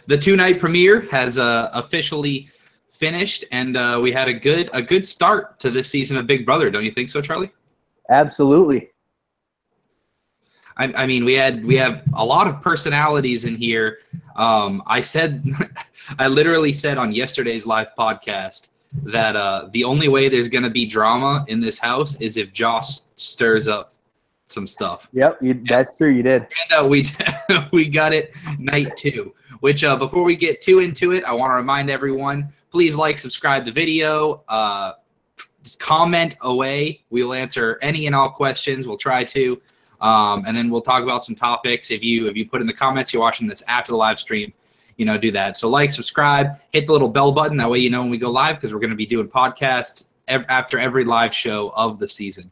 The two-night premiere has officially finished, and we had a good start to this season of Big Brother. Don't you think so, Charlie? Absolutely. I mean, we have a lot of personalities in here. I literally said on yesterday's live podcast that the only way there's going to be drama in this house is if Josh stirs up some stuff. Yep, that's true. You did. And we got it night 2. Which before we get too into it, I want to remind everyone: please like, subscribe the video, just comment away. We'll answer any and all questions. We'll try to, and then we'll talk about some topics. If you put in the comments you're watching this after the live stream, do that. So like, subscribe, hit the little bell button. That way you know when we go live, because we're going to be doing podcasts after every live show of the season.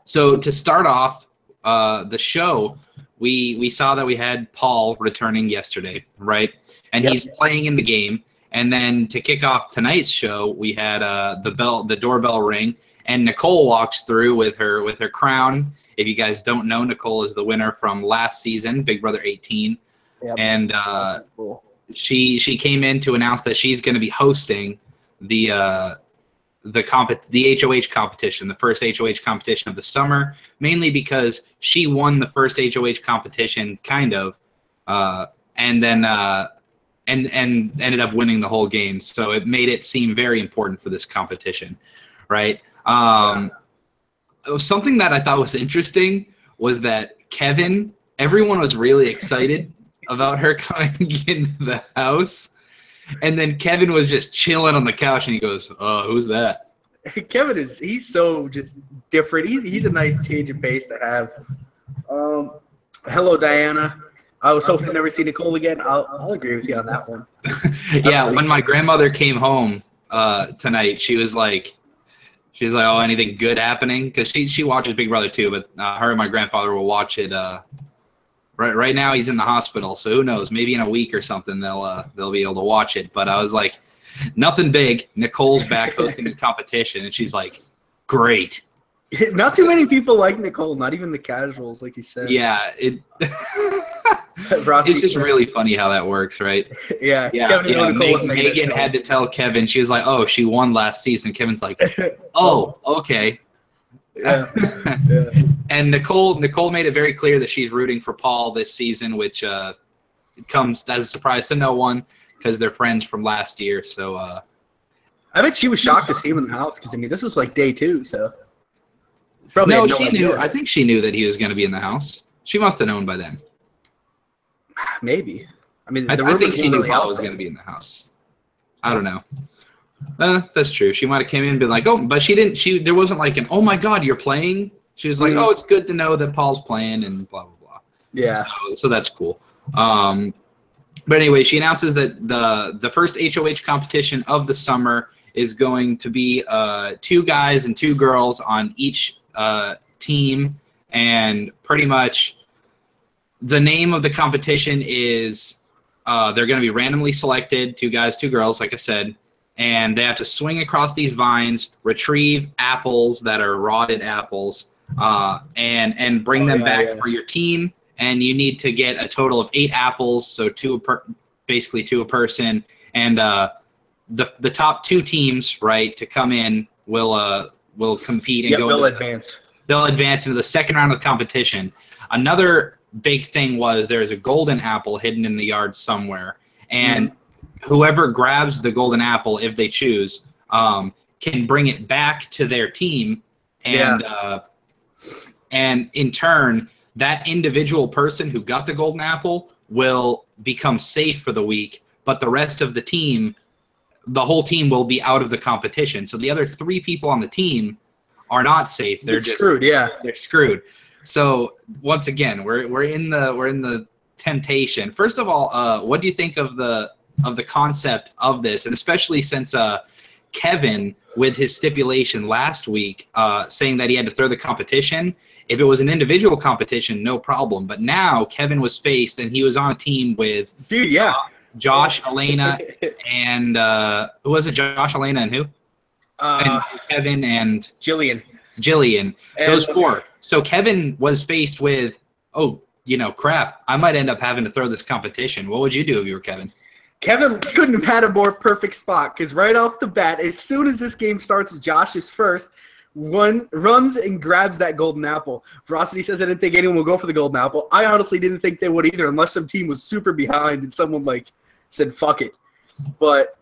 So to start off the show, we saw that we had Paul returning yesterday, right? And Yep. He's playing in the game. And then to kick off tonight's show, we had the doorbell ring, and Nicole walks through with her crown. If you guys don't know, Nicole is the winner from last season, Big Brother 18. Yep. And Cool. she came in to announce that she's going to be hosting the HOH competition, the first HOH competition of the summer, mainly because she won the first HOH competition, kind of, and then and ended up winning the whole game. So it made it seem very important for this competition, right? Something that I thought was interesting was that everyone was really excited about her coming into the house. And then Kevin was just chilling on the couch, and he goes, who's that? Kevin he's so just different. He's a nice change of pace to have. Hello, Diana. I was hoping to never see Nicole again. I'll agree with you on that one. Yeah, when my grandmother came home tonight, she was like, oh, anything good happening? Because she watches Big Brother too, but her and my grandfather will watch it. Right now he's in the hospital, so who knows? Maybe in a week or something they'll be able to watch it. But I was like, nothing big. Nicole's back hosting a competition, and she's like, great. Not too many people like Nicole, not even the casuals, like you said. Yeah, it's just really funny how that works, right? Yeah. Kevin, Megan had to tell Kevin. She was like, oh, she won last season. Kevin's like, oh, okay. Yeah. And Nicole made it very clear that she's rooting for Paul this season, which comes as a surprise to no one because they're friends from last year. So I bet she was shocked to see him in the house because, this was like day 2, so. Probably no, she knew. I think she knew that he was going to be in the house. She must have known by then. Maybe. I think she knew Paul was going to be in the house. I don't know. That's true. She might have came in and been like, oh, but she didn't. There wasn't like an, oh my God, you're playing. She was like, oh, it's good to know that Paul's playing and blah, blah, blah. Yeah. So that's cool. But anyway, she announces that the first HOH competition of the summer is going to be 2 guys and 2 girls on each team, and pretty much the name of the competition is they're going to be randomly selected, 2 guys, 2 girls, like I said, and they have to swing across these vines, retrieve apples that are rotted apples, and bring them back for your team. And you need to get a total of 8 apples, so basically 2 a person, and the top 2 teams, right, to come in will compete and they'll advance. They'll advance into the second round of the competition. Another big thing was there's a golden apple hidden in the yard somewhere, and whoever grabs the golden apple, if they choose, can bring it back to their team, and in turn, that individual person who got the golden apple will become safe for the week, but the rest of the team, the whole team, will be out of the competition. So the other 3 people on the team are not safe. They're just screwed. Yeah, they're screwed. So once again, we're in the temptation. First of all, what do you think of the concept of this, and especially since Kevin, with his stipulation last week, saying that he had to throw the competition. If it was an individual competition, no problem. But now Kevin was faced, and he was on a team with Josh, Elena, and who was it? Josh, Elena, and who? And Kevin and Jillian. Those 4. So Kevin was faced with, crap, I might end up having to throw this competition. What would you do if you were Kevin? Kevin couldn't have had a more perfect spot because right off the bat, as soon as this game starts, Josh is first. Runs and grabs that golden apple. Veracity says I didn't think anyone would go for the golden apple. I honestly didn't think they would either unless some team was super behind and someone said fuck it. But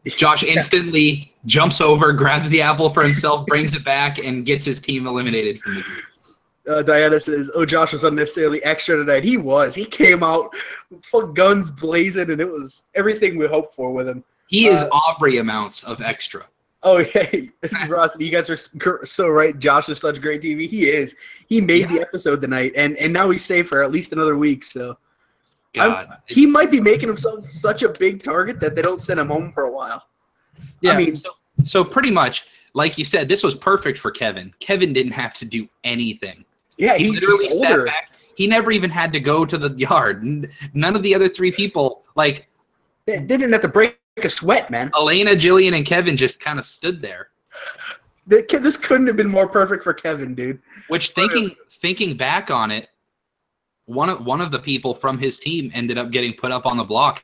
Josh instantly jumps over, grabs the apple for himself, brings it back, and gets his team eliminated from the game. Diana says, oh, Josh was unnecessarily extra tonight. He was. He came out full guns blazing, and it was everything we hoped for with him. He is Aubrey amounts of extra. Oh, yeah. Ross, you guys are so right. Josh is such great TV. He is. He made the episode tonight, and now he's safe for at least another week. So God. He might be making himself such a big target that they don't send him home for a while. Yeah, I mean, so pretty much, like you said, this was perfect for Kevin. Kevin didn't have to do anything. Yeah, he literally sat back. He never even had to go to the yard. None of the other three people, they didn't have to break a sweat, man. Elena, Jillian, and Kevin just kind of stood there. This couldn't have been more perfect for Kevin, dude. Which, thinking back on it, one of the people from his team ended up getting put up on the block.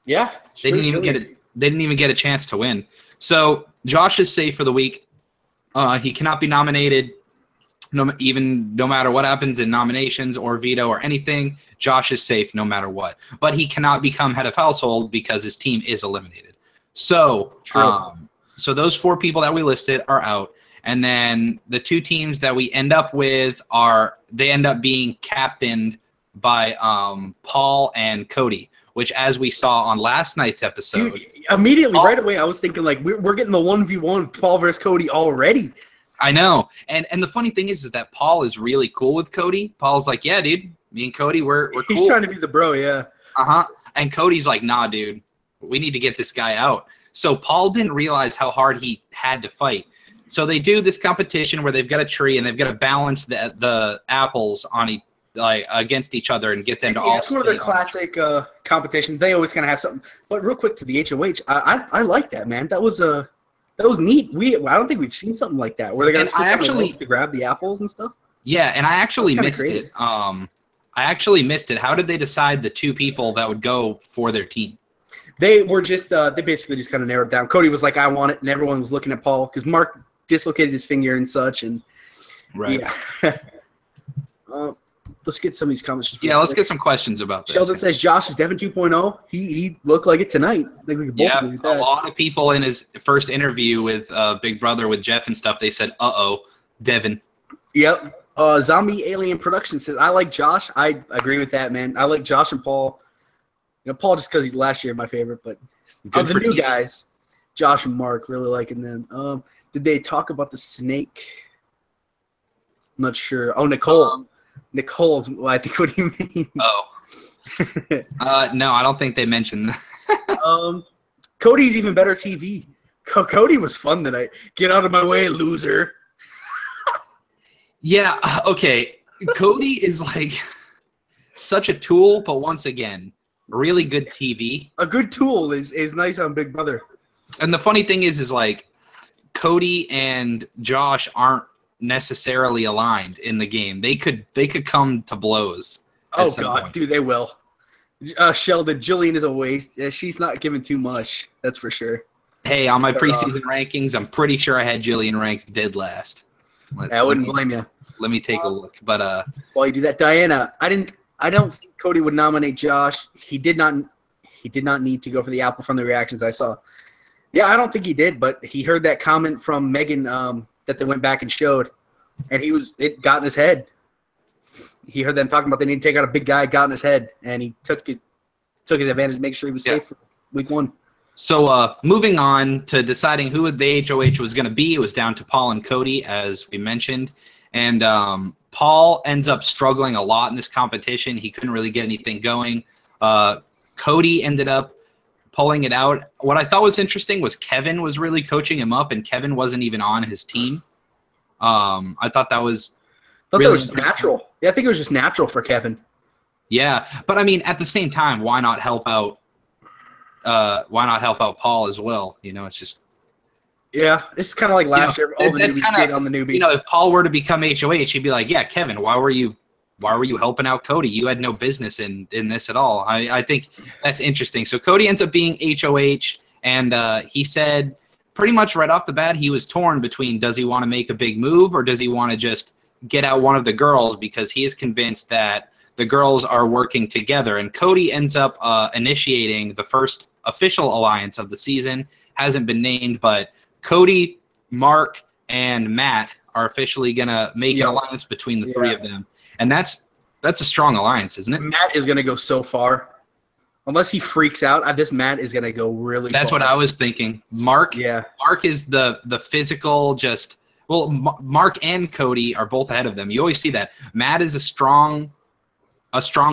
Yeah, they didn't even get a chance to win. So Josh is safe for the week. He cannot be nominated. No matter what happens in nominations or veto or anything, Josh is safe no matter what. But he cannot become head of household because his team is eliminated. So, so those 4 people that we listed are out. And then the 2 teams that we end up with end up being captained by Paul and Cody, which, as we saw on last night's episode. Dude, immediately, right away, I was thinking, we're getting the 1v1 Paul versus Cody already. I know. And the funny thing is that Paul is really cool with Cody. Paul's like, yeah, dude, me and Cody, we're cool. He's trying to be the bro, yeah. Uh-huh. And Cody's like, nah, dude, we need to get this guy out. So Paul didn't realize how hard he had to fight. So they do this competition where they've got a tree and they've got to balance the apples on against each other and get them to all. It's one of their classic competitions. They always kind of have something. But real quick to the HOH, I like that, man. That was neat. I don't think we've seen something like that where they're going to grab the apples and stuff. Yeah, and I actually missed it. I actually missed it. How did they decide the 2 people that would go for their team? They were just they basically just kind of narrowed it down. Cody was like, I want it, and everyone was looking at Paul because Mark dislocated his finger and such. And right. Yeah. Let's get some of these comments. Yeah, let's get some questions about this. Sheldon says Josh is Devin 2.0. He looked like it tonight. I think we could both agree with that. A lot of people in his first interview with Big Brother with Jeff and stuff, they said, Devin. Yep. Zombie Alien Production says, I like Josh. I agree with that, man. I like Josh and Paul. Paul just because he's last year my favorite, but of the new guys, Josh and Mark, really liking them. Did they talk about the snake? I'm not sure. Oh, Nicole. Nicole's, I think what do you mean? No, I don't think they mentioned that. Cody's even better TV. Cody was fun tonight. Get out of my way, loser. Yeah, okay. Cody is such a tool, but once again, really good TV. A good tool is nice on Big Brother. And the funny thing is Cody and Josh aren't necessarily aligned in the game. They could come to blows. Oh God, point. Dude, they will. Sheldon, Jillian is a waste. She's not giving too much. That's for sure. Hey, on my preseason rankings, I'm pretty sure I had Jillian ranked dead last. I wouldn't blame you. Let me take a look. But while you do that, Diana, I don't think Cody would nominate Josh. He did not need to go for the apple from the reactions I saw. Yeah, I don't think he did, but he heard that comment from Megan that they went back and showed, and it got in his head. He heard them talking about they need to take out a big guy, got in his head, and he took his advantage to make sure he was safe for week 1. So moving on to deciding who the HOH was going to be, it was down to Paul and Cody, as we mentioned. And Paul ends up struggling a lot in this competition. He couldn't really get anything going. Cody ended up pulling it out. What I thought was interesting was Kevin was really coaching him up, and Kevin wasn't even on his team. I thought that was that was just natural. Yeah, I think it was just natural for Kevin. Yeah, but I mean, at the same time, why not help out? Why not help out Paul as well? It's just. Yeah, it's kind of like last year. All the newbies cheat on the newbies. If Paul were to become HOH, he'd be like, "Yeah, Kevin, why were you why were you helping out Cody? You had no business in this at all. I think that's interesting. So Cody ends up being HOH, and he said pretty much right off the bat he was torn between does he want to make a big move or does he want to just get out one of the girls, because he is convinced that the girls are working together. And Cody ends up initiating the first official alliance of the season. Hasn't been named, but Cody, Mark, and Matt are officially going to make an alliance between the three of them. And that's a strong alliance, isn't it? Matt is going to go so far. Unless he freaks out, this Matt is going to go really That's far. what I was thinking. Mark is the physical just – well, Mark and Cody are both ahead of them. You always see that. Matt is a strong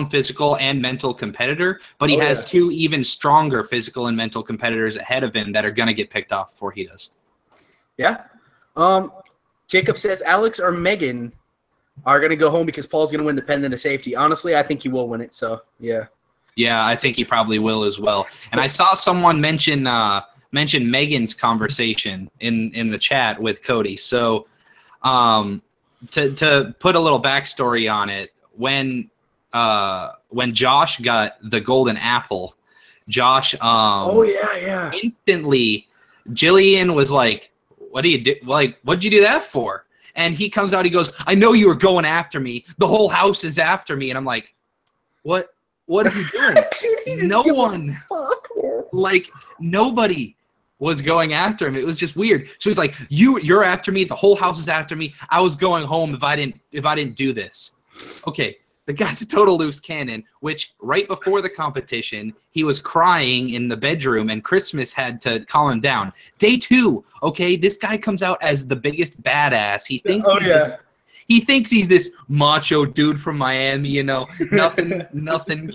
physical and mental competitor, but he has two even stronger physical and mental competitors ahead of him that are going to get picked off before he does. Yeah. Jacob says Alex or Megan are going to go home because Paul's going to win the pendant of safety. Honestly, I think he will win it, so yeah. Yeah, I think he probably will as well. And I saw someone mention Megan's conversation in the chat with Cody. So to put a little backstory on it, when Josh got the golden apple, Josh instantly Jillian was like, what do you do? Like, what'd you do that for? And he comes out, he goes, I know you were going after me. The whole house is after me. And I'm like, what is he doing? Dude, no one. Like, nobody was going after him. It was just weird. So he's like, you're after me. The whole house is after me. I was going home if I didn't do this. Okay. The guy's a total loose cannon, which right before the competition, he was crying in the bedroom, and Christmas had to calm him down. Day 2, okay, this guy comes out as the biggest badass. He thinks he's this macho dude from Miami, you know. Nothing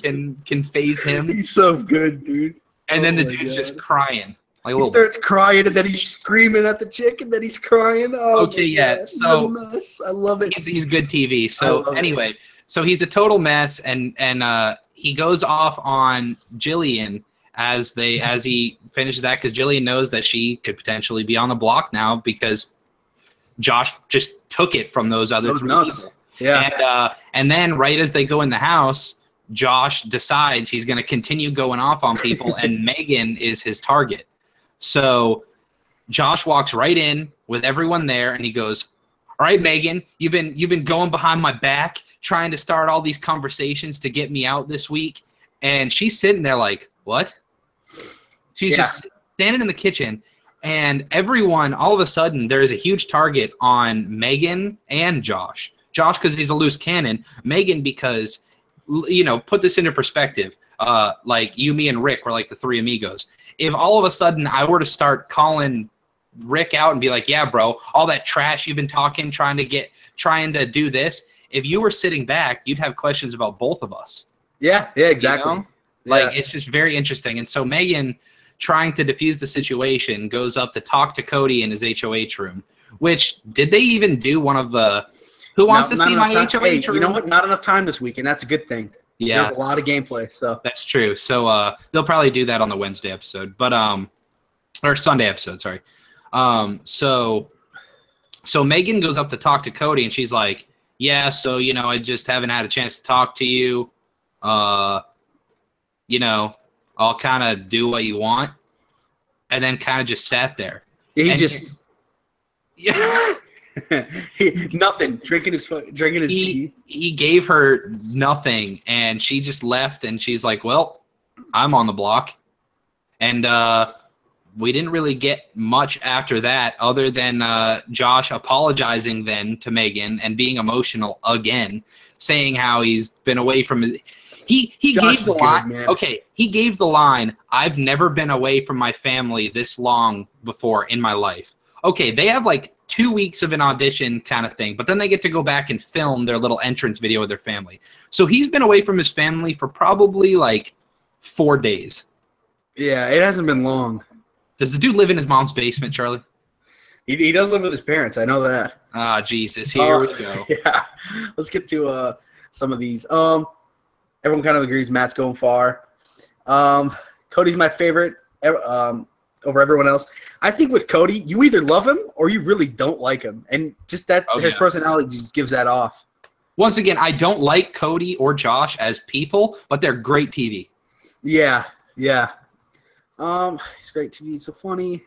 can phase him. He's so good, dude. And then the dude's just crying. Like he starts crying, and then he's screaming at the chick, and then he's crying. Oh, okay, yeah. So mess. I love it. He's good TV. So anyway. So he's a total mess, and he goes off on Jillian as he finishes that, because Jillian knows that she could potentially be on the block now because Josh just took it from those other three people. Yeah. And then right as they go in the house, Josh decides he's going to continue going off on people, and Megan is his target. So Josh walks right in with everyone there, and he goes, all right, Megan, you've been going behind my back, trying to start all these conversations to get me out this week. And she's sitting there like, what? She's just standing in the kitchen, and everyone, all of a sudden, there is a huge target on Megan and Josh. Josh, because he's a loose cannon. Megan, because, you know, put this into perspective. Like you, me, and Rick were like the three amigos. If all of a sudden I were to start calling Rick out and be like, yeah, bro, all that trash you've been talking, trying to do this. If you were sitting back, you'd have questions about both of us. Yeah, exactly. You know? Like, it's just very interesting. And so Megan, trying to diffuse the situation, goes up to talk to Cody in his HOH room, which, did they even do one of the, who wants to see my HOH room? You know what? Not enough time this week, and that's a good thing. Yeah. There's a lot of gameplay. So that's true. So they'll probably do that on the Wednesday episode, but or Sunday episode, sorry. So Megan goes up to talk to Cody, and she's like, yeah, so, you know, I just haven't had a chance to talk to you. You know, I'll kind of do what you want. And then kind of just sat there. Yeah, nothing. Drinking his tea. He gave her nothing, and she just left, and she's like, well, I'm on the block. And we didn't really get much after that other than Josh apologizing then to Megan and being emotional again, saying how he's been away from his – he gave the line – okay, he gave the line, I've never been away from my family this long before in my life. Okay, they have like 2 weeks of an audition kind of thing, but then they get to go back and film their little entrance video with their family. So he's been away from his family for probably like 4 days. Yeah, it hasn't been long. Does the dude live in his mom's basement, Charlie? He does live with his parents. I know that. Ah, Jesus. Here we go. Yeah. Let's get to some of these. Everyone kind of agrees Matt's going far. Cody's my favorite over everyone else. I think with Cody, you either love him or you really don't like him. And just that his personality just gives that off. Once again, I don't like Cody or Josh as people, but they're great TV. Yeah. He's great TV. He's so funny.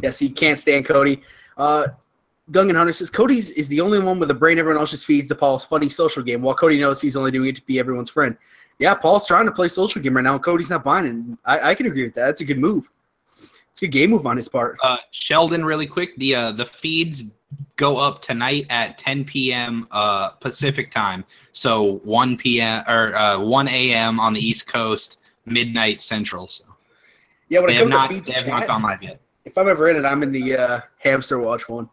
Yes, he can't stand Cody. Gungan Hunter says Cody is the only one with a brain everyone else just feeds to Paul's funny social game, while Cody knows he's only doing it to be everyone's friend. Yeah, Paul's trying to play social game right now, and Cody's not buying it. I can agree with that. That's a good move. It's a good game move on his part. Sheldon, really quick, the feeds go up tonight at 10 p.m. Pacific time, so 1 p.m. or 1 a.m. on the East Coast, midnight Central. So yeah, when it comes to feeds, they have not gone live yet. If I'm ever in it, I'm in the hamster watch one.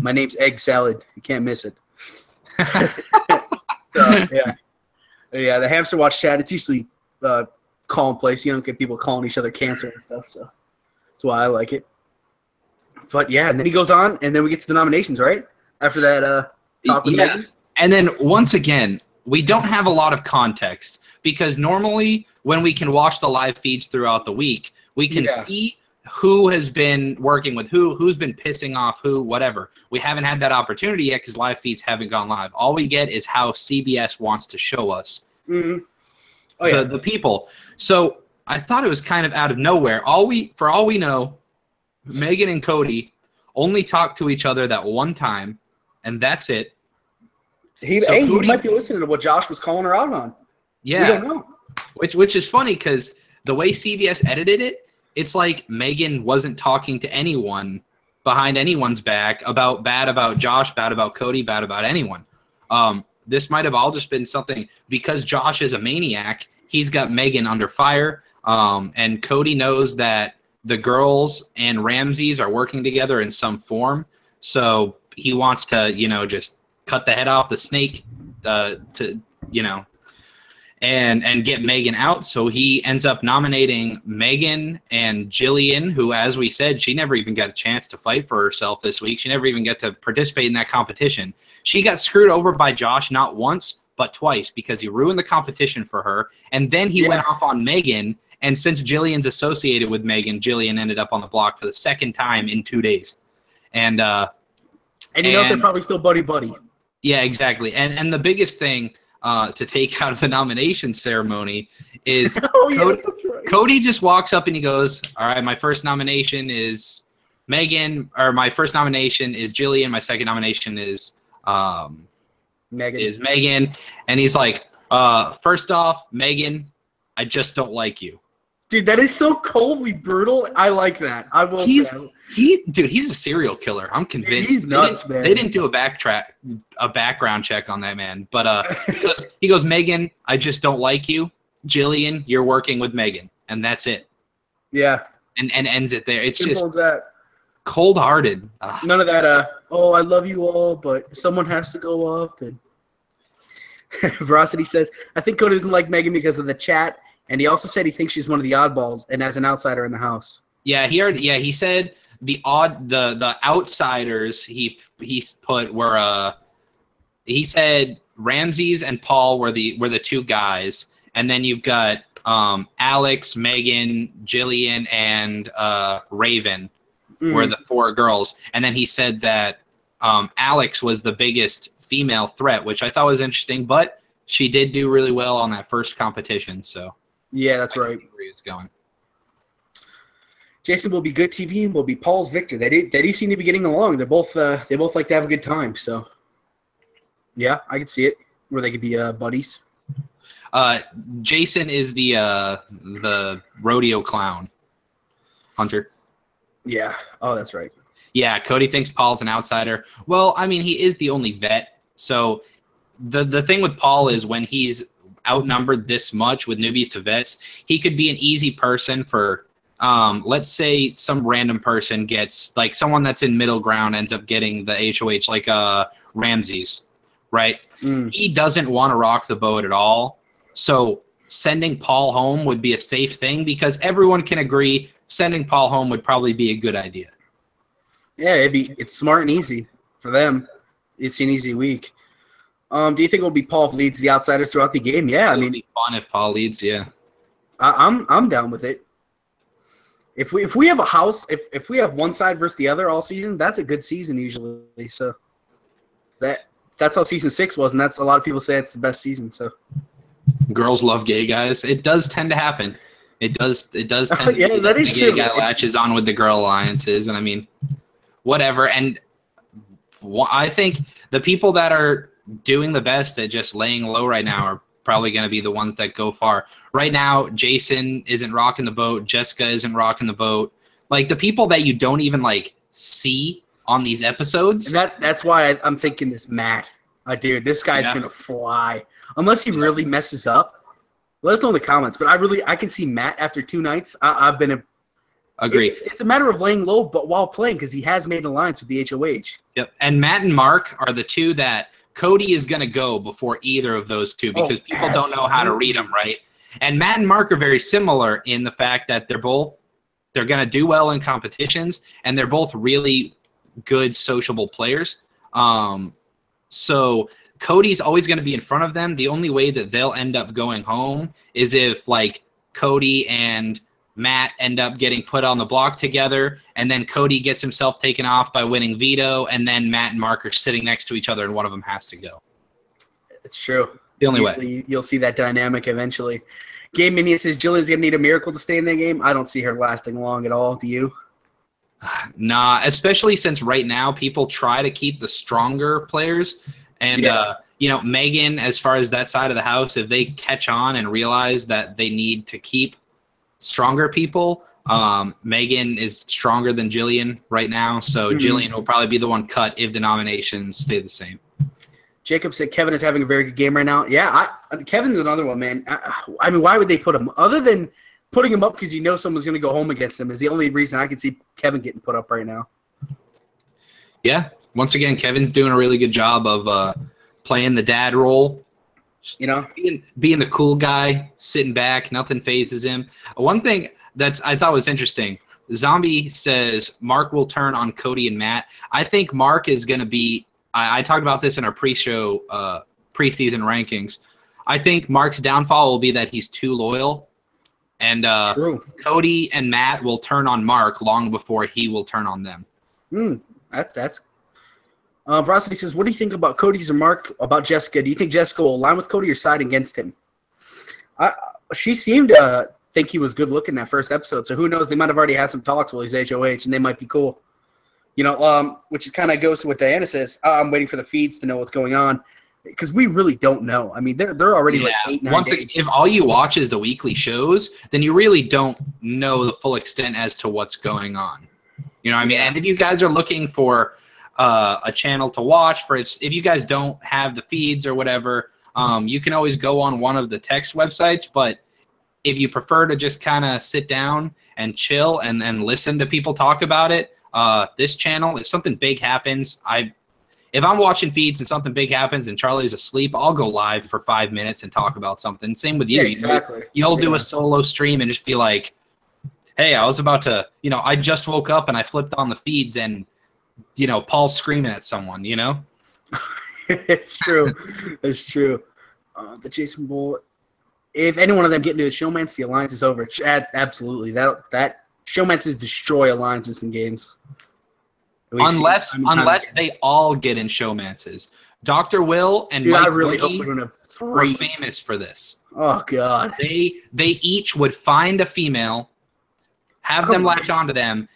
My name's Egg Salad. You can't miss it. Yeah, the hamster watch chat. It's usually calm place. You don't get people calling each other cancer and stuff. So that's why I like it. But yeah, and then he goes on, and then we get to the nominations, right? After that talk with Megan. And then once again, we don't have a lot of context because normally when we can watch the live feeds throughout the week, we can see who has been working with who's been pissing off who, whatever. We haven't had that opportunity yet because live feeds haven't gone live. All we get is how CBS wants to show us the people. So I thought it was kind of out of nowhere. For all we know, Megan and Cody only talked to each other that one time, and that's it. He might be listening to what Josh was calling her out on. Yeah. We don't know. Which is funny because the way CBS edited it, it's like Megan wasn't talking to anyone behind anyone's back bad about Josh, bad about Cody, bad about anyone. This might have all just been something because Josh is a maniac. He's got Megan under fire, and Cody knows that the girls and Ramses are working together in some form. So he wants to, just cut the head off the snake and get Megan out. So he ends up nominating Megan and Jillian, who, as we said, she never even got a chance to fight for herself this week. She never even got to participate in that competition. She got screwed over by Josh not once, but twice because he ruined the competition for her. And then he went off on Megan. And since Jillian's associated with Megan, Jillian ended up on the block for the second time in 2 days. And they're probably still buddy-buddy. Yeah, exactly. And the biggest thing to take out of the nomination ceremony is Cody just walks up and he goes, all right, my first nomination is Megan, or my first nomination is Jillian. My second nomination is Megan. And he's like, first off, Megan, I just don't like you. Dude, that is so coldly brutal. I like that. I will. He's a serial killer. I'm convinced. Dude, he's nuts, man. They didn't do a background check on that man. But he goes, Megan, I just don't like you. Jillian, you're working with Megan, and that's it. Yeah. And ends it there. It's simple just as that. Cold-hearted. None of that. I love you all, but someone has to go up. And Veracity says, I think Cody doesn't like Megan because of the chat. And he also said he thinks she's one of the oddballs and as an outsider in the house. Yeah, he said the outsiders he put were he said Ramses and Paul were the two guys, and then you've got Alex, Megan, Jillian, and Raven were the four girls. And then he said that Alex was the biggest female threat, which I thought was interesting, but she did do really well on that first competition, so. Yeah, that's right. Where he was going. Jason will be good TV and will be Paul's Victor. They do seem to be getting along. They both like to have a good time. So, yeah, I could see it where they could be buddies. Jason is the rodeo clown. Hunter. Yeah. Oh, that's right. Yeah, Cody thinks Paul's an outsider. Well, I mean, he is the only vet. So the thing with Paul is when he's outnumbered this much with newbies to vets, he could be an easy person for let's say some random person gets, like someone that's in middle ground ends up getting the HOH, like Ramses, right? He doesn't want to rock the boat at all. So sending Paul home would be a safe thing because everyone can agree sending Paul home would probably be a good idea. Yeah, it's smart and easy for them. It's an easy week. Do you think it will be Paul if leads the outsiders throughout the game? Yeah, I mean, it'd be fun if Paul leads. Yeah, I'm down with it. If we have a house, if we have one side versus the other all season, that's a good season usually. So that that's how season 6 was, and that's a lot of people say it's the best season. So Girls love gay guys. It does tend to happen. It does tend to yeah, that is the true. gay guy latches on with the girl alliances, and I mean, whatever. And I think the people that are doing the best at just laying low right now are probably going to be the ones that go far. Right now, Jason isn't rocking the boat. Jessica isn't rocking the boat. Like, the people that you don't even, like, see on these episodes. And that's why I'm thinking this Matt. Dude, this guy's going to fly. Unless he really messes up. Let us know in the comments. But I can see Matt after 2 nights. I've been Agreed. It's a matter of laying low, but while playing, because he has made an alliance with the HOH. Yep. And Matt and Mark are the two that Cody is going to go before either of those two because people don't know how to read them, right? And Matt and Mark are very similar in the fact that they're going to do well in competitions, and they're both really good sociable players. So Cody's always going to be in front of them. The only way that they'll end up going home is if, like, Cody and Matt end up getting put on the block together, and then Cody gets himself taken off by winning veto, and then Matt and Mark are sitting next to each other, and one of them has to go. It's true. The only way. You'll see that dynamic eventually. Game Minion says Jillian's going to need a miracle to stay in that game. I don't see her lasting long at all. Do you? Nah, especially since right now people try to keep the stronger players. And, Megan, as far as that side of the house, if they catch on and realize that they need to keep stronger people, Megan is stronger than Jillian right now, so Jillian will probably be the one cut if the nominations stay the same. Jacob said Kevin is having a very good game right now. Yeah, Kevin's another one, man. I mean, why would they put him? Other than putting him up because someone's going to go home against him is the only reason I can see Kevin getting put up right now. Yeah, once again, Kevin's doing a really good job of playing the dad role. Being the cool guy, sitting back, nothing phases him. One thing I thought was interesting, Zombie says Mark will turn on Cody and Matt. I think Mark is going to be – I talked about this in our preseason rankings. I think Mark's downfall will be that he's too loyal. And Cody and Matt will turn on Mark long before he will turn on them. That's Veracity says, what do you think about Cody's remark about Jessica? Do you think Jessica will align with Cody or side against him? She seemed to think he was good looking that first episode, so who knows? They might have already had some talks while he's HOH, and they might be cool. Which kind of goes to what Diana says. I'm waiting for the feeds to know what's going on because we really don't know. I mean, they're already like 8-9 days. If all you watch is the weekly shows, then you really don't know the full extent as to what's going on. You know what I mean? And if you guys are looking for a channel to watch if you guys don't have the feeds or whatever, you can always go on one of the text websites. But if you prefer to just kind of sit down and chill and listen to people talk about it, this channel, if something big happens, if I'm watching feeds and something big happens and Charlie's asleep, I'll go live for 5 minutes and talk about something. Same with you. Yeah, exactly. You'll do a solo stream and just be like, hey, I was about to, I just woke up and I flipped on the feeds and, Paul's screaming at someone, It's true. It's true. The Jason Bull, if any one of them get into the Showmances, the alliance is over. Absolutely. That Showmances destroy alliances in games. Unless they all get in Showmances. Dr. Will and Mike I really hope Boogie we're gonna were famous for this. Oh God. They each would find a female, have them latch onto them,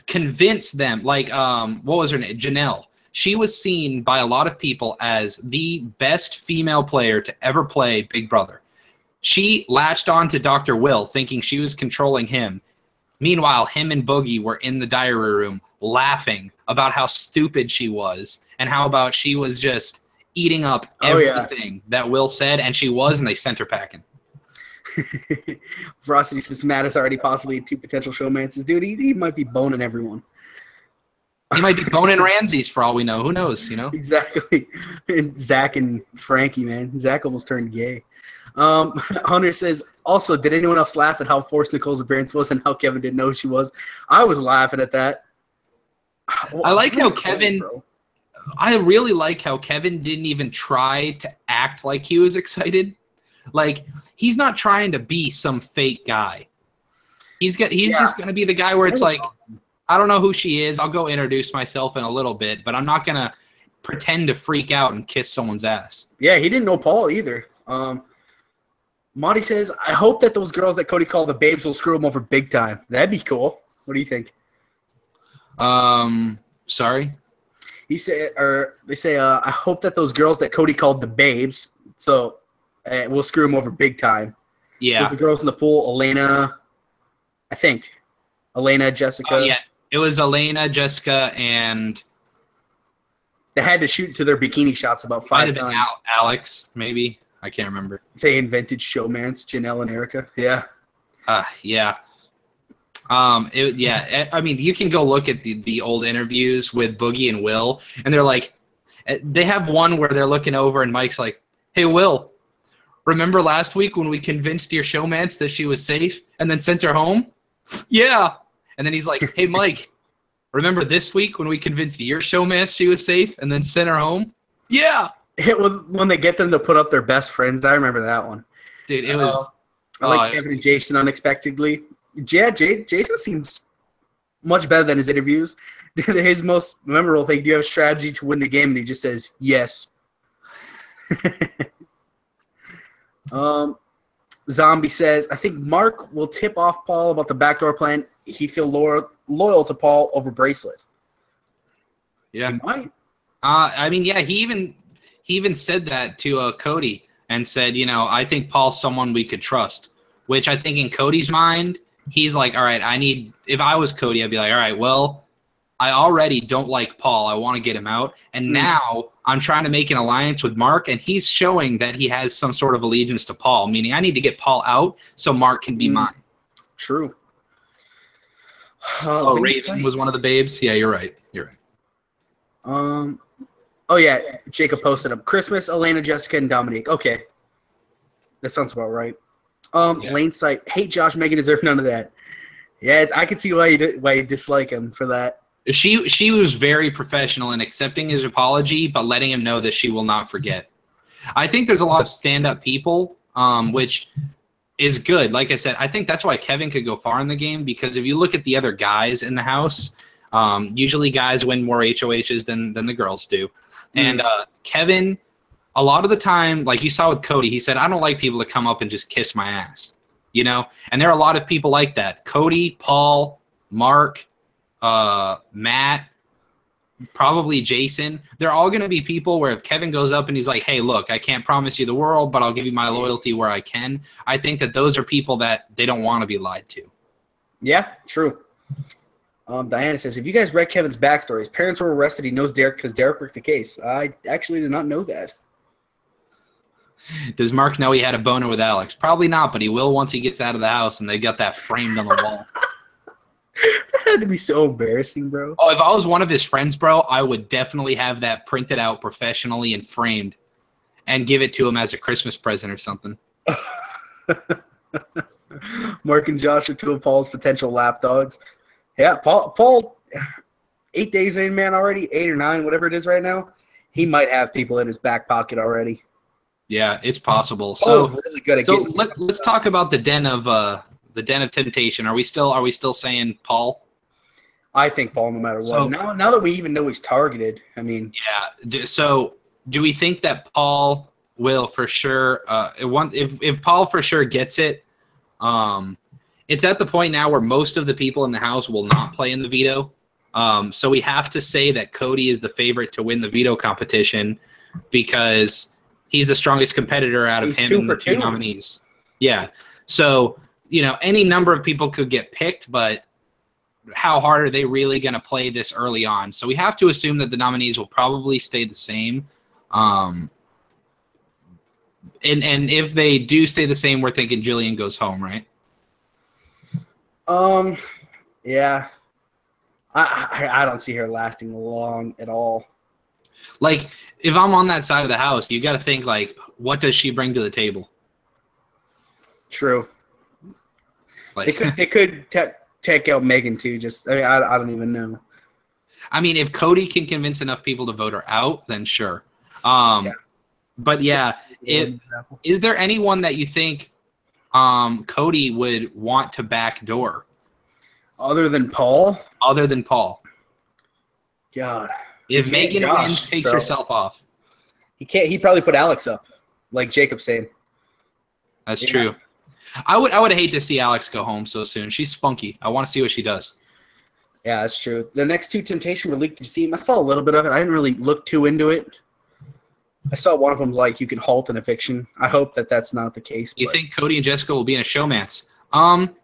convince them, like what was her name? Janelle. She was seen by a lot of people as the best female player to ever play Big Brother. She latched on to Dr. Will thinking she was controlling him. Meanwhile, him and Boogie were in the diary room laughing about how stupid she was and how about she was just eating up everything that Will said, and she was, and they sent her packing. Veracity says Matt is already possibly 2 potential Showmances. Dude, he might be boning everyone. He might be boning Ramses for all we know. Who knows, Exactly. And Zach and Frankie, man. Zach almost turned gay. Hunter says, also, did anyone else laugh at how forced Nicole's appearance was and how Kevin didn't know who she was? I was laughing at that. I like how Kevin – I really like how Kevin didn't even try to act like he was excited. Like, he's not trying to be some fake guy. He's just going to be the guy where it's like, I don't know who she is. I'll go introduce myself in a little bit, but I'm not going to pretend to freak out and kiss someone's ass. Yeah, he didn't know Paul either. Monty says, I hope that those girls that Cody called the babes will screw him over big time. That'd be cool. What do you think? Sorry? He said, or they say, I hope that those girls that Cody called the babes, so we'll screw him over big time. Yeah. There's the girls in the pool, Elena, I think. Elena, Jessica. Yeah, it was Elena, Jessica, and they had to shoot to their bikini shots about 5 times. Alex, maybe. I can't remember. They invented Showmances, Janelle and Erica. Yeah. Yeah. I mean, you can go look at the old interviews with Boogie and Will, and they're like, they have one where they're looking over, and Mike's like, hey, Will, remember last week when we convinced your showmance that she was safe and then sent her home? Yeah. And then he's like, hey, Mike, remember this week when we convinced your showmance she was safe and then sent her home? Yeah. When they get them to put up their best friends, I remember that one. Dude, it was. I like Kevin and Jason unexpectedly. Yeah, Jason seems much better than his interviews. His most memorable thing, do you have a strategy to win the game? And he just says, yes. Zombie says, I think Mark will tip off Paul about the backdoor plan. He feel loyal to Paul over Bracelet. Yeah. He might. I mean, yeah, he even said that to Cody and said, I think Paul's someone we could trust, which I think in Cody's mind, he's like, all right, if I was Cody, I'd be like, all right, well, I already don't like Paul. I want to get him out. And now I'm trying to make an alliance with Mark, and he's showing that he has some sort of allegiance to Paul, meaning I need to get Paul out so Mark can be mine. True. Raven was one of the babes. Yeah, you're right. Oh, yeah, Jacob posted up. Christmas, Elena, Jessica, and Dominique. Okay. That sounds about right. Lane site, hate Josh, Megan deserve none of that. Yeah, I can see why you dislike him for that. She was very professional in accepting his apology, but letting him know that she will not forget. I think there's a lot of stand-up people, which is good. Like I said, I think that's why Kevin could go far in the game, because if you look at the other guys in the house, usually guys win more HOHs than the girls do. And Kevin, a lot of the time, like you saw with Cody, he said, I don't like people to come up and just kiss my ass, And there are a lot of people like that. Cody, Paul, Mark, Matt, probably Jason. They're all going to be people where if Kevin goes up and he's like, hey, look, I can't promise you the world, but I'll give you my loyalty where I can. I think that those are people that they don't want to be lied to. Yeah, true. Diana says, if you guys read Kevin's backstory, his parents were arrested. He knows Derek because Derek worked the case. I actually did not know that. Does Mark know he had a boner with Alex? Probably not, but he will once he gets out of the house and they got that framed on the wall. That had to be so embarrassing, bro. Oh, if I was one of his friends, bro, I would definitely have that printed out professionally and framed and give it to him as a Christmas present or something. Mark and Josh are two of Paul's potential lapdogs. Yeah, Paul, 8 days in, man, already, 8 or 9, whatever it is right now. He might have people in his back pocket already. Yeah, it's possible. So really good at let's talk about the den of temptation. Are we still saying Paul? I think Paul, no matter what. So, now that we even know he's targeted, I mean. Yeah. So do we think that Paul will for sure? If Paul for sure gets it, it's at the point now where most of the people in the house will not play in the veto. So we have to say that Cody is the favorite to win the veto competition because he's the strongest competitor out of him and the two nominees. Yeah. So, any number of people could get picked, but how hard are they really going to play this early on? So we have to assume that the nominees will probably stay the same. And if they do stay the same, we're thinking Jillian goes home, right? Yeah. I don't see her lasting long at all. Like, if I'm on that side of the house, you got to think, like, what does she bring to the table? True. Like, they could take out Megan, too. I don't even know. I mean, if Cody can convince enough people to vote her out, then sure. But, yeah, is there anyone that you think Cody would want to backdoor? Other than Paul? Other than Paul. God. If He can't, Megan Josh, wins, takes so- herself off. He can't. He'd probably put Alex up, like Jacob's saying. That's Yeah. true. I would hate to see Alex go home so soon. She's spunky. I want to see what she does. Yeah, that's true. The next two Temptation were leaked to see. I saw a little bit of it. I didn't really look too into it. I saw one of them like you can halt an eviction. I hope that that's not the case. You but think Cody and Jessica will be in a showmance?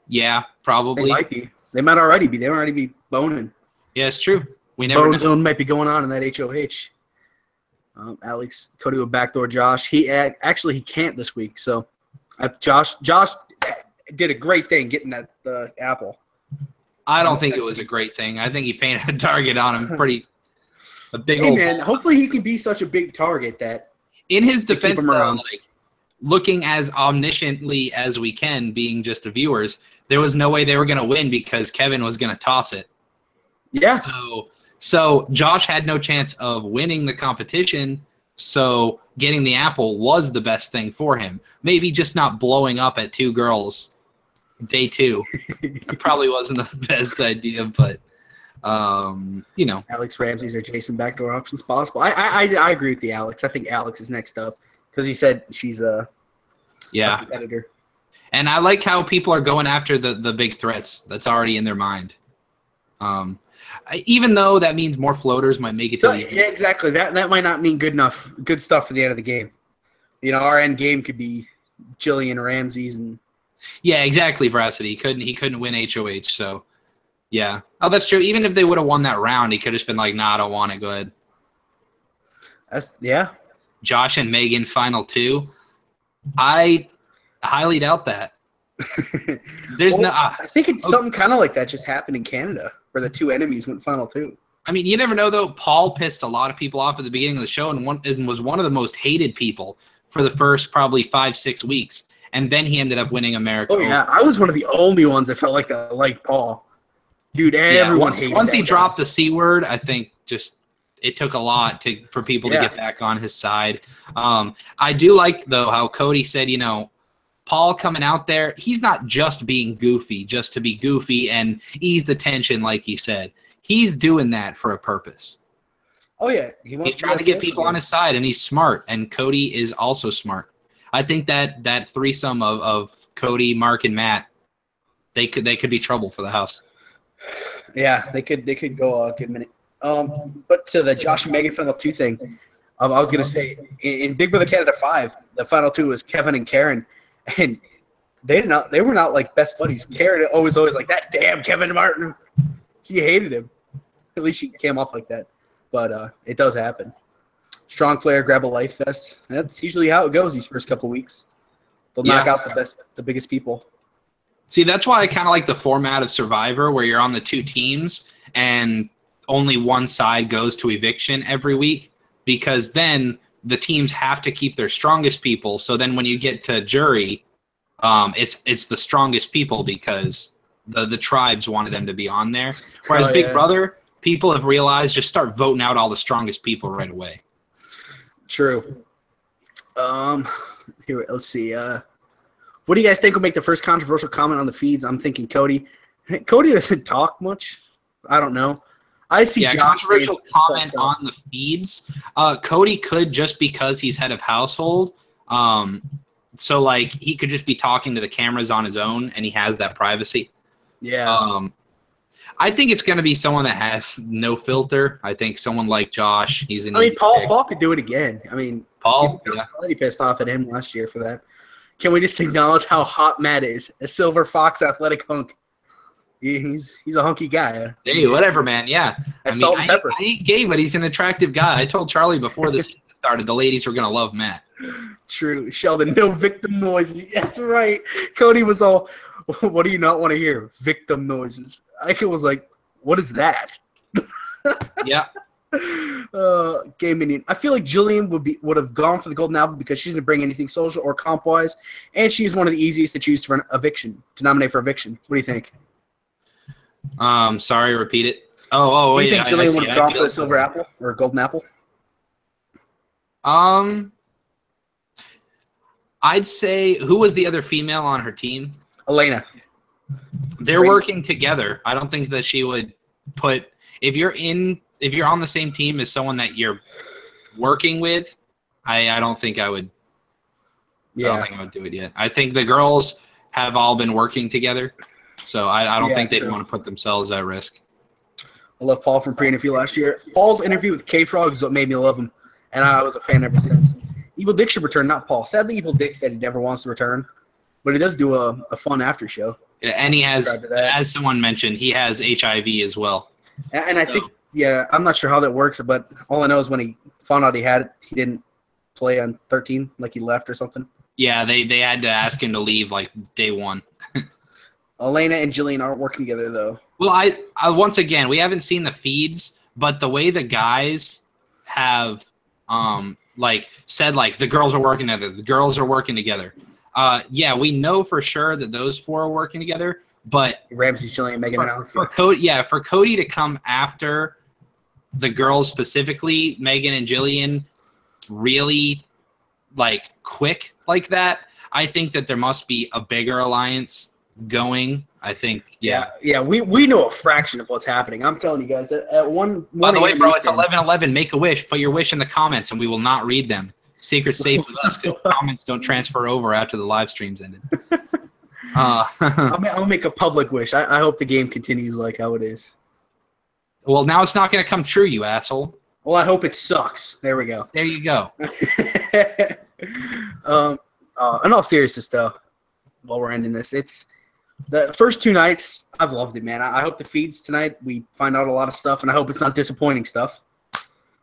Yeah, they probably. might be? They might already be. They might already be boning. Yeah, it's true. We never Bone know. zone might be going on in that HOH. Alex Cody would backdoor Josh. He actually he can't this week. So Josh did a great thing getting that apple. I don't think it was a great thing. I think he painted a target on him a big Hey old. man, hopefully he can be such a big target that In his to keep defense, him though, around. like looking as omnisciently as we can, being just the viewers, there was no way they were going to win because Kevin was going to toss it. yeah. So Josh had no chance of winning the competition. So getting the apple was the best thing for him. Maybe just not blowing up at two girls day 2. It probably wasn't the best idea, but you know. Alex Ramsey's or Jason backdoor options possible. I agree with the Alex. I think Alex is next up because he said she's a competitor. And I like how people are going after the big threats that's already in their mind. Even though that means more floaters might make it So to the yeah, exactly. That might not mean good stuff for the end of the game. You know, our end game could be Jillian Ramsey's and Yeah, exactly, Veracity. He couldn't win HOH, so yeah. Oh, that's true. Even if they would have won that round, he could have just been like, nah, I don't want it. Go ahead. yeah. Josh and Megan final 2. I highly doubt that. There's Well, no. I think it's something kind of like that just happened in Canada where the two enemies went final 2. I mean, you never know though. Paul pissed a lot of people off at the beginning of the show and was one of the most hated people for the first probably 5-6 weeks, and then he ended up winning America. Oh yeah, I was one of the only ones that felt like I liked Paul. Dude, Yeah, everyone hated once that he guy. dropped the C word, I think just it took a lot for people to Yeah. get back on his side. I do like though how Cody said, you know, Paul coming out there, he's not just being goofy just to be goofy and ease the tension like he said. He's doing that for a purpose. Oh yeah, He's trying to get people on his side, and he's smart. And Cody is also smart. I think that threesome of Cody, Mark, and Matt, they could be trouble for the house. Yeah, they could go a good minute. But to the Josh and Megan final 2 thing, I was gonna say in Big Brother Canada 5, the final 2 was Kevin and Karen, and they were not like best buddies. Karen always like that damn Kevin Martin. She hated him. At least she came off like that. But it does happen. Strong player grab a life vest. That's usually how it goes these first couple weeks. They'll knock out the biggest people. See, that's why I kind of like the format of Survivor, where you're on the 2 teams and only one side goes to eviction every week, because then the teams have to keep their strongest people. So then when you get to jury, it's the strongest people because the tribes wanted them to be on there. Whereas Big Brother, people have realized just start voting out all the strongest people right away. True. Here, let's see. What do you guys think will make the first controversial comment on the feeds? I'm thinking Cody. Cody doesn't talk much. I don't know. I see Josh controversial saying, comment on the feeds. Cody could, just because he's head of household. So like he could just be talking to the cameras on his own, and he has that privacy. Yeah. I think it's going to be someone that has no filter. I think someone like Josh. He's an. I mean, easy Paul. pick. Paul could do it again. I mean, Paul. people Yeah. got plenty pissed off at him last year for that. Can we just acknowledge how hot Matt is? A silver fox, athletic hunk. He's a hunky guy. Hey, whatever, man. Yeah. That's salt and pepper. I ain't gay, but he's an attractive guy. I told Charlie before the season started, the ladies were going to love Matt. True. Sheldon, no victim noises. That's right. Cody was all, what do you not want to hear? Victim noises. Ike was like, what is that? Yeah. Game Minion. I feel like Jillian would have gone for the golden apple because she doesn't bring anything social or comp wise, and she's one of the easiest to choose for an eviction, to nominate for eviction. What do you think? Sorry, repeat it. Oh, Do wait. you think I Jillian see. would have I gone feel for the silver apple or golden apple? I'd say, who was the other female on her team? Elena. They're working together. I don't think that she would put, if you're in if you're on the same team as someone that you're working with, I don't think I would. Yeah. I don't think I would do it yet. I think the girls have all been working together, so I don't think they'd want to put themselves at risk. I love Paul from pre-interview last year. Paul's interview with K-Frog is what made me love him, and I was a fan ever since. Evil Dick should return, not Paul. Sadly, Evil Dick said he never wants to return, but he does do a fun after show. Yeah, and he has, as someone mentioned, he has HIV as well. And I think, I'm not sure how that works, but all I know is when he found out he had it, he didn't play on 13, like he left or something. Yeah, they had to ask him to leave like day one. Elena and Jillian aren't working together, though. Well, I once again, we haven't seen the feeds, but the way the guys have like said, like the girls are working together, the girls are working together. Yeah, we know for sure that those four are working together, but Ramsey, Jillian, Megan, and Alex. For Cody to come after the girls specifically, Megan and Jillian, really like quick like that, I think that there must be a bigger alliance going. I think, yeah, we know a fraction of what's happening. I'm telling you guys, at one. By the way, bro, it's 11:11. Make a wish. Put your wish in the comments, and we will not read them. Secret safe with us. Comments don't transfer over after the live stream's ended. I'll make a public wish. I hope the game continues like how it is. Well, now it's not going to come true, you asshole. Well, I hope it sucks. There we go. There you go. In all seriousness, though, while we're ending this, it's the first two nights. I've loved it, man. I hope the feeds tonight we find out a lot of stuff, and I hope it's not disappointing stuff.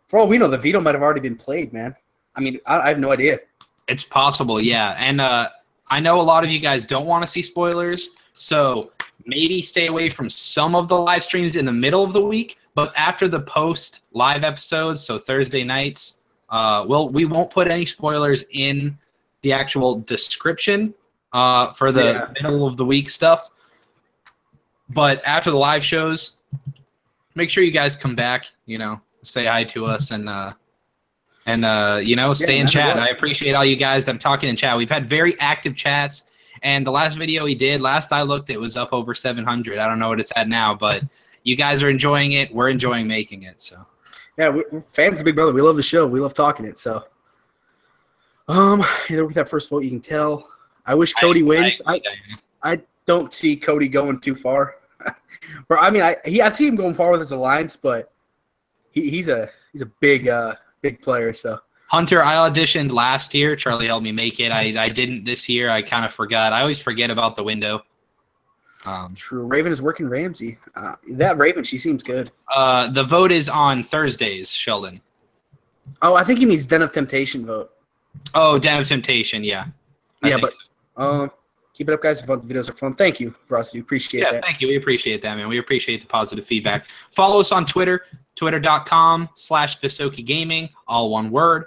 For all we know, the veto might have already been played, man. I mean, I have no idea. It's possible, yeah. And I know a lot of you guys don't want to see spoilers, so maybe stay away from some of the live streams in the middle of the week. But after the post live episodes, so Thursday nights, we won't put any spoilers in the actual description for the middle of the week stuff. But after the live shows, make sure you guys come back, say hi to us and stay in chat. I appreciate all you guys that are talking in chat. We've had very active chats, and the last video we did, last I looked, it was up over 700. I don't know what it's at now, but you guys are enjoying it. We're enjoying making it. So yeah, we're fans of Big Brother. We love the show. We love talking it. So with that first vote, you can tell. I wish Cody wins. I don't see Cody going too far. I mean, I see him going far with his alliance, but he's a big player. So Hunter, I auditioned last year. Charlie helped me make it. I didn't this year. I kind of forgot. I always forget about the window. True. Raven is working Ramsey. That Raven, she seems good. The vote is on Thursdays, Sheldon. Oh, I think he means Den of Temptation vote. Oh, Den of Temptation, yeah. Keep it up, guys. The videos are fun. Thank you, Frosty. We appreciate that. Yeah, thank you. We appreciate that, man. We appreciate the positive feedback. Follow us on Twitter, twitter.com/Visokii Gaming, all one word.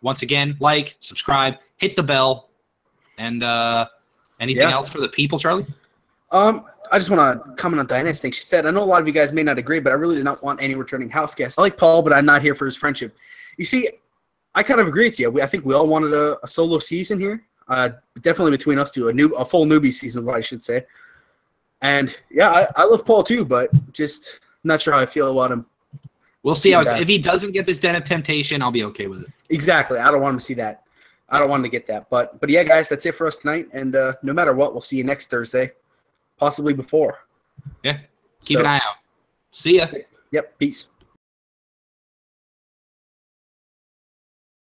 Once again, like, subscribe, hit the bell, and anything else for the people, Charlie? I just want to comment on Diana's thing. She said, I know a lot of you guys may not agree, but I really do not want any returning house guests. I like Paul, but I'm not here for his friendship. You see, I kind of agree with you. I think we all wanted a solo season here. Definitely between us two, a full newbie season, what I should say. And yeah, I love Paul too, but just not sure how I feel about him. We'll see how if he doesn't get this Den of Temptation, I'll be okay with it. Exactly. I don't want him to see that. I don't want him to get that. But yeah, guys, that's it for us tonight. And no matter what, we'll see you next Thursday, possibly before. Yeah. Keep an eye out. See ya. Yep. Peace.